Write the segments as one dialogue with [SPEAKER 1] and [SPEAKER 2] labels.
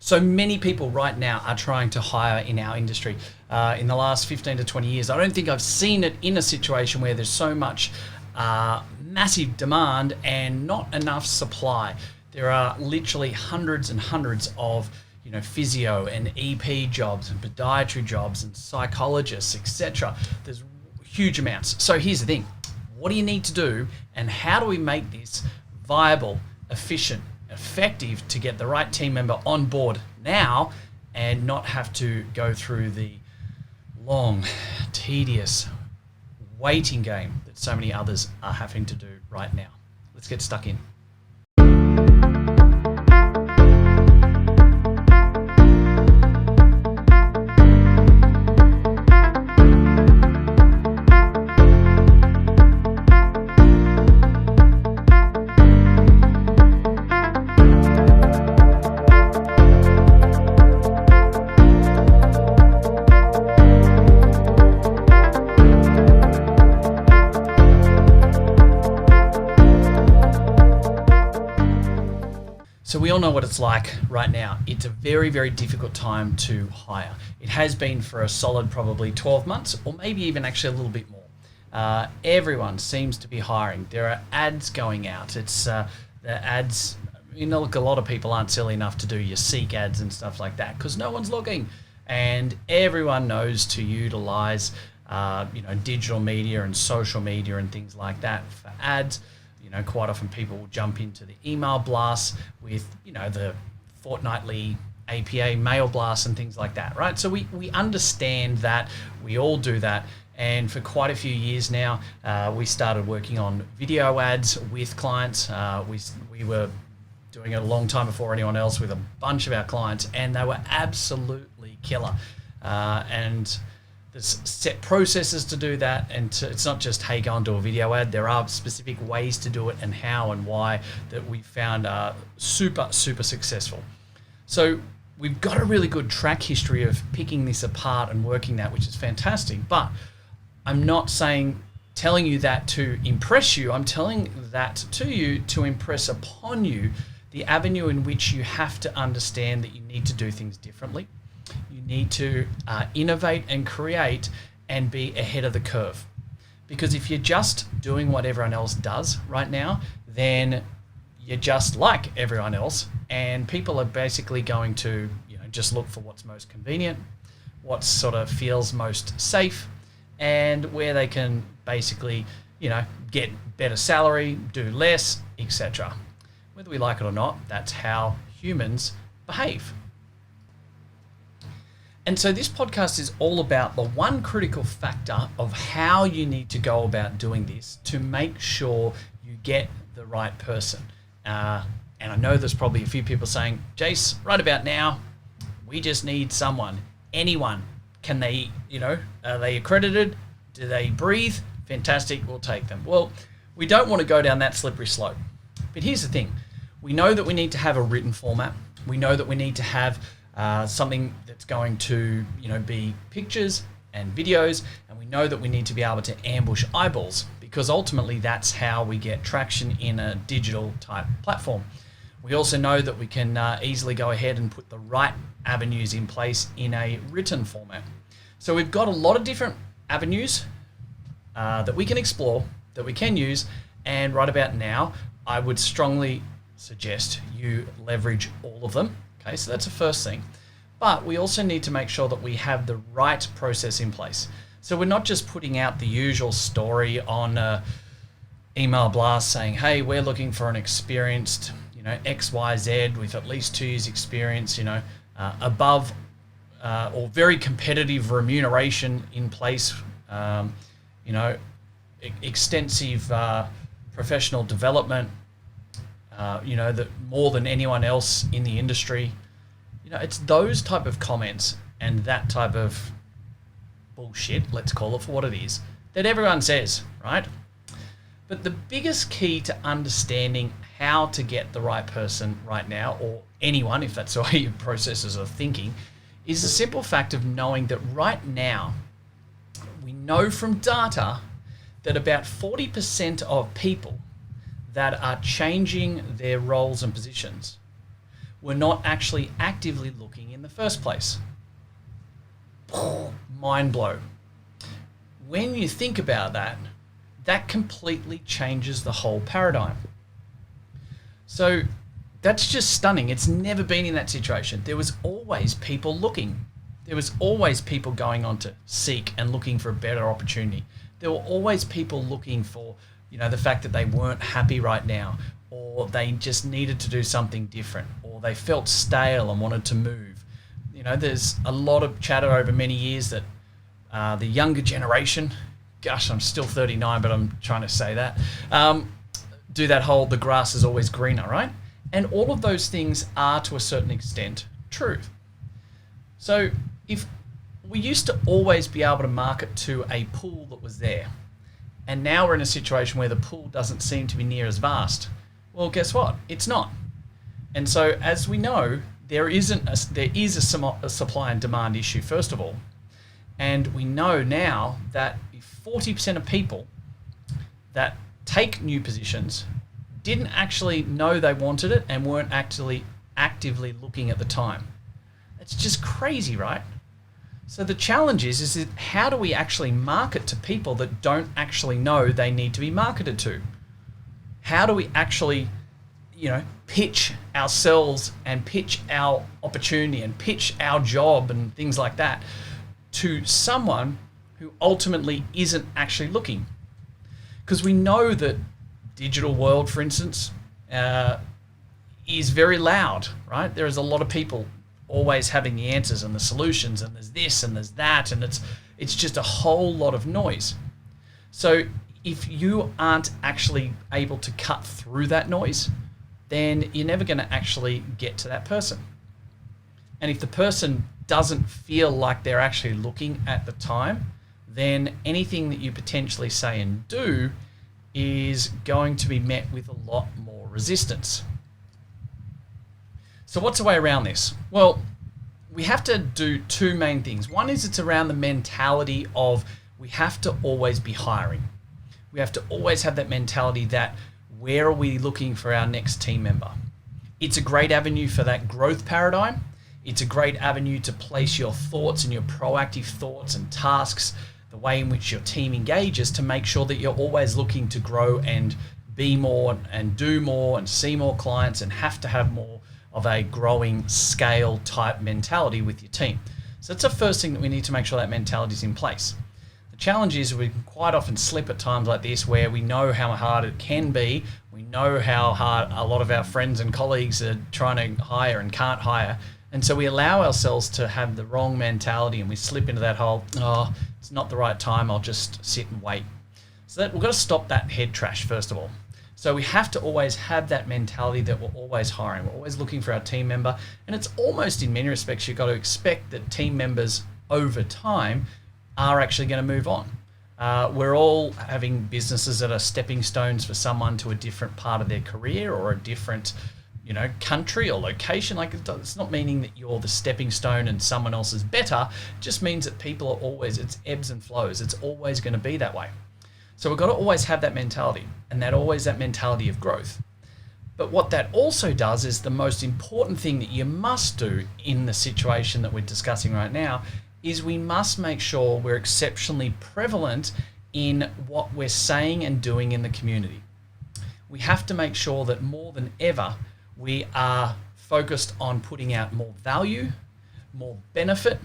[SPEAKER 1] So many people right now are trying to hire in our industry. In the last 15 to 20 years, I don't think I've seen it in a situation where there's so much massive demand and not enough supply. There are literally hundreds and hundreds of physio and EP jobs and podiatry jobs and psychologists, etc. There's huge amounts. So here's the thing. What do you need to do, and how do we make this viable, efficient, effective to get the right team member on board now and not have to go through the long, tedious waiting game that so many others are having to do right now? Let's get stuck in. So we all know what it's like right now. It's a very, very difficult time to hire. It has been for a solid probably 12 months or maybe even actually a little bit more. Everyone seems to be hiring. There are ads going out. It's the ads, look, a lot of people aren't silly enough to do your Seek ads and stuff like that because no one's looking. And everyone knows to utilize digital media and social media and things like that for ads. Quite often people will jump into the email blasts with, the fortnightly APA mail blasts and things like that, right? So we understand that. We all do that. And for quite a few years now, we started working on video ads with clients. We were doing it a long time before anyone else with a bunch of our clients, and they were absolutely killer. And there's set processes to do that, and it's not just, hey, go and do a video ad. There are specific ways to do it and how and why that we found are super, super successful. So we've got a really good track history of picking this apart and working that, which is fantastic. But I'm not telling you that to impress you. I'm telling that to you to impress upon you the avenue in which you have to understand that you need to do things differently. You need to innovate and create and be ahead of the curve. Because if you're just doing what everyone else does right now, then you're just like everyone else, and people are basically going to just look for what's most convenient, what sort of feels most safe, and where they can basically get better salary, do less, etc. Whether we like it or not, that's how humans behave. And so this podcast is all about the one critical factor of how you need to go about doing this to make sure you get the right person. And I know there's probably a few people saying, Jace, right about now, we just need someone, anyone. Can they, are they accredited? Do they breathe? Fantastic, we'll take them. Well, we don't want to go down that slippery slope. But here's the thing. We know that we need to have a written format. We know that we need to have something that's going to, be pictures and videos, and we know that we need to be able to ambush eyeballs because ultimately that's how we get traction in a digital type platform. We also know that we can easily go ahead and put the right avenues in place in a written format. So we've got a lot of different avenues that we can explore, that we can use, and right about now, I would strongly suggest you leverage all of them. Okay, so that's the first thing. But we also need to make sure that we have the right process in place. So we're not just putting out the usual story on email blast saying, hey, we're looking for an experienced, XYZ with at least 2 years experience, above or very competitive remuneration in place, extensive professional development, that more than anyone else in the industry. It's those type of comments and that type of bullshit, let's call it for what it is, that everyone says, right? But the biggest key to understanding how to get the right person right now, or anyone, if that's the way your processes are thinking, is the simple fact of knowing that right now, we know from data that about 40% of people that are changing their roles and positions were not actually actively looking in the first place. Mind blow. When you think about that, that completely changes the whole paradigm. So that's just stunning. It's never been in that situation. There was always people looking. There was always people going on to seek and looking for a better opportunity. There were always people looking for, the fact that they weren't happy right now, or they just needed to do something different, or they felt stale and wanted to move. There's a lot of chatter over many years that the younger generation, gosh, I'm still 39, but I'm trying to say that, do that whole the grass is always greener, right? And all of those things are to a certain extent true. So if we used to always be able to market to a pool that was there, and now we're in a situation where the pool doesn't seem to be near as vast, well, guess what? It's not. And so as we know, there is a supply and demand issue, first of all. And we know now that 40% of people that take new positions didn't actually know they wanted it and weren't actually actively looking at the time. It's just crazy, right? So the challenge is how do we actually market to people that don't actually know they need to be marketed to? How do we actually, pitch ourselves and pitch our opportunity and pitch our job and things like that to someone who ultimately isn't actually looking? Because we know that digital world, for instance, is very loud, right? There is a lot of people always having the answers and the solutions, and there's this and there's that, and it's just a whole lot of noise. So if you aren't actually able to cut through that noise, then you're never going to actually get to that person. And if the person doesn't feel like they're actually looking at the time, then anything that you potentially say and do is going to be met with a lot more resistance. So what's the way around this? Well, we have to do two main things. One is it's around the mentality of we have to always be hiring. We have to always have that mentality that where are we looking for our next team member? It's a great avenue for that growth paradigm. It's a great avenue to place your thoughts and your proactive thoughts and tasks, the way in which your team engages, to make sure that you're always looking to grow and be more and do more and see more clients and have to have more of a growing scale type mentality with your team. So that's the first thing that we need to make sure that mentality is in place. The challenge is we can quite often slip at times like this where we know how hard it can be. We know how hard a lot of our friends and colleagues are trying to hire and can't hire. And so we allow ourselves to have the wrong mentality and we slip into that whole, it's not the right time, I'll just sit and wait. So that we've got to stop that head trash, first of all. So we have to always have that mentality that we're always hiring. We're always looking for our team member. And it's almost, in many respects, you've got to expect that team members over time are actually going to move on. We're all having businesses that are stepping stones for someone to a different part of their career or a different country or location. Like, it's not meaning that you're the stepping stone and someone else is better. It just means that people are always, it's ebbs and flows. It's always going to be that way. So we've got to always have that mentality, and that mentality of growth. But what that also does is the most important thing that you must do in the situation that we're discussing right now is we must make sure we're exceptionally prevalent in what we're saying and doing in the community. We have to make sure that more than ever, we are focused on putting out more value, more benefit,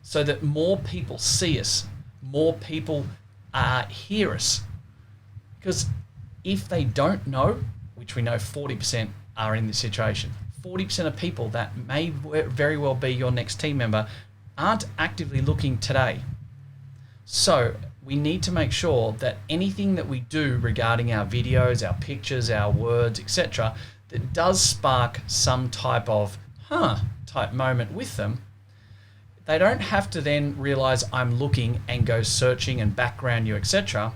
[SPEAKER 1] so that more people see us, more people hear us. Because if they don't know, which we know 40% are in this situation, 40% of people that may very well be your next team member aren't actively looking today. So we need to make sure that anything that we do regarding our videos, our pictures, our words, etc., that does spark some type of type moment with them, they don't have to then realize I'm looking and go searching and background you, etc.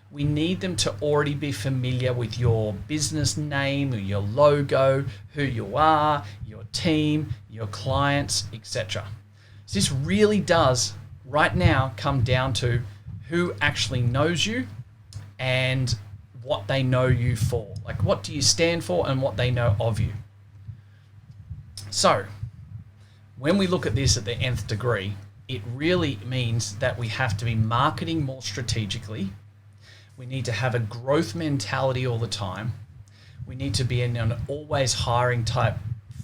[SPEAKER 1] We need them to already be familiar with your business name, your logo, who you are, your team, your clients, etc. So this really does right now come down to who actually knows you and what they know you for. Like, what do you stand for and what they know of you. So when we look at this at the nth degree, it really means that we have to be marketing more strategically. We need to have a growth mentality all the time. We need to be in an always hiring type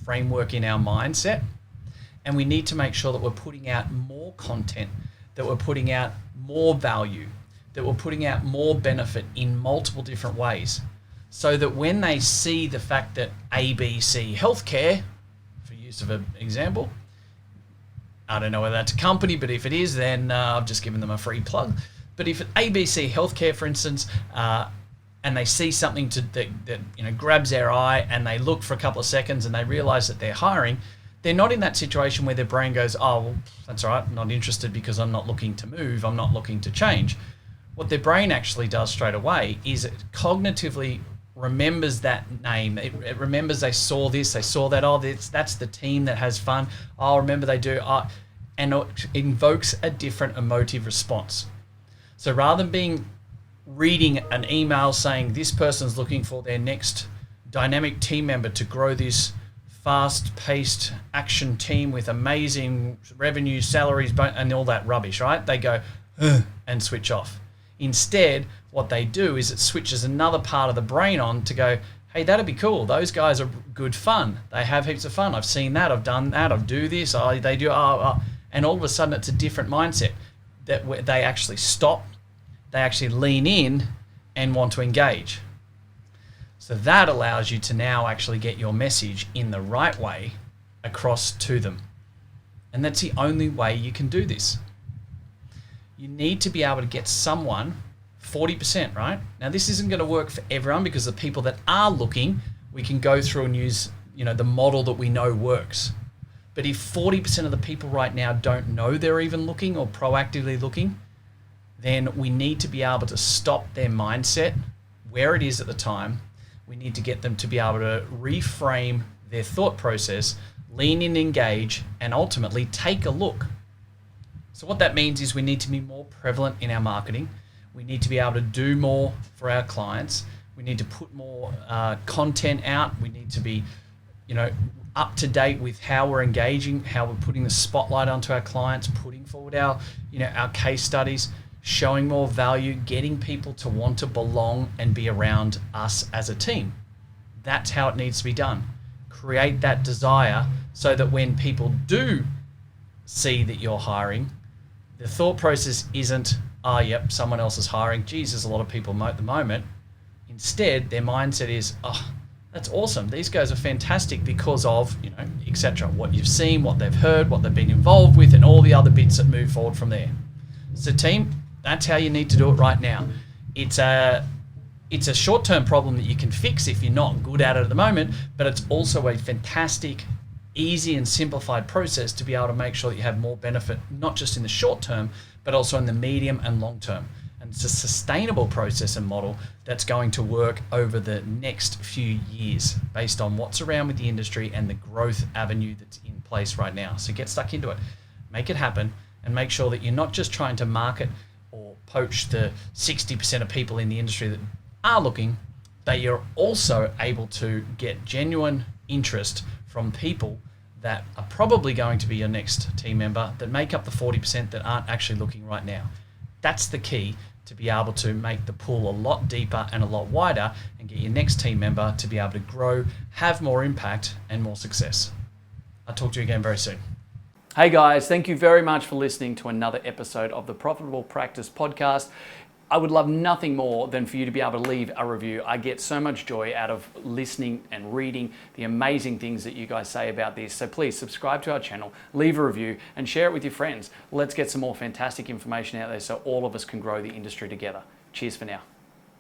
[SPEAKER 1] framework in our mindset. And we need to make sure that we're putting out more content, that we're putting out more value, that we're putting out more benefit in multiple different ways. So that when they see the fact that ABC Healthcare, for use of an example, I don't know whether that's a company, but if it is, then I've just given them a free plug. But if ABC Healthcare, for instance, and they see something that grabs their eye, and they look for a couple of seconds and they realize that they're hiring, they're not in that situation where their brain goes, oh, well, that's all right, I'm not interested because I'm not looking to move, I'm not looking to change. What their brain actually does straight away is it cognitively remembers that name. It remembers they saw this, they saw that, oh, that's the team that has fun. Oh, remember they do. And it invokes a different emotive response. So rather than reading an email saying this person's looking for their next dynamic team member to grow this fast-paced action team with amazing revenue, salaries, and all that rubbish, right? They go, and switch off. Instead, what they do is it switches another part of the brain on to go, hey, that'd be cool. Those guys are good fun. They have heaps of fun. I've seen that. I've done that. I do this. They do. And all of a sudden, it's a different mindset that they actually stop. They actually lean in and want to engage. So that allows you to now actually get your message in the right way across to them. And that's the only way you can do this. You need to be able to get someone 40%, right? Now, this isn't going to work for everyone because the people that are looking, we can go through and use, the model that we know works. But if 40% of the people right now don't know they're even looking or proactively looking, then we need to be able to stop their mindset where it is at the time. We need to get them to be able to reframe their thought process, lean in, engage, and ultimately take a look. So what that means is we need to be more prevalent in our marketing. We need to be able to do more for our clients. We need to put more content out. We need to be, up to date with how we're engaging, how we're putting the spotlight onto our clients, putting forward our case studies, showing more value, getting people to want to belong and be around us as a team. That's how it needs to be done. Create that desire so that when people do see that you're hiring, the thought process isn't, oh, yep, someone else is hiring. Geez, there's a lot of people at the moment. Instead, their mindset is, oh, that's awesome. These guys are fantastic because of, etc. What you've seen, what they've heard, what they've been involved with, and all the other bits that move forward from there. So team, that's how you need to do it right now. It's a short-term problem that you can fix if you're not good at it at the moment, but it's also a fantastic, easy and simplified process to be able to make sure that you have more benefit, not just in the short term, but also in the medium and long term. And it's a sustainable process and model that's going to work over the next few years based on what's around with the industry and the growth avenue that's in place right now. So get stuck into it, make it happen, and make sure that you're not just trying to market or poach the 60% of people in the industry that are looking, that you're also able to get genuine interest from people that are probably going to be your next team member that make up the 40% that aren't actually looking right now. That's the key to be able to make the pool a lot deeper and a lot wider and get your next team member to be able to grow, have more impact and more success. I'll talk to you again very soon. Hey guys, thank you very much for listening to another episode of the Profitable Practice Podcast. I would love nothing more than for you to be able to leave a review. I get so much joy out of listening and reading the amazing things that you guys say about this. So please subscribe to our channel, leave a review, and share it with your friends. Let's get some more fantastic information out there so all of us can grow the industry together. Cheers for now.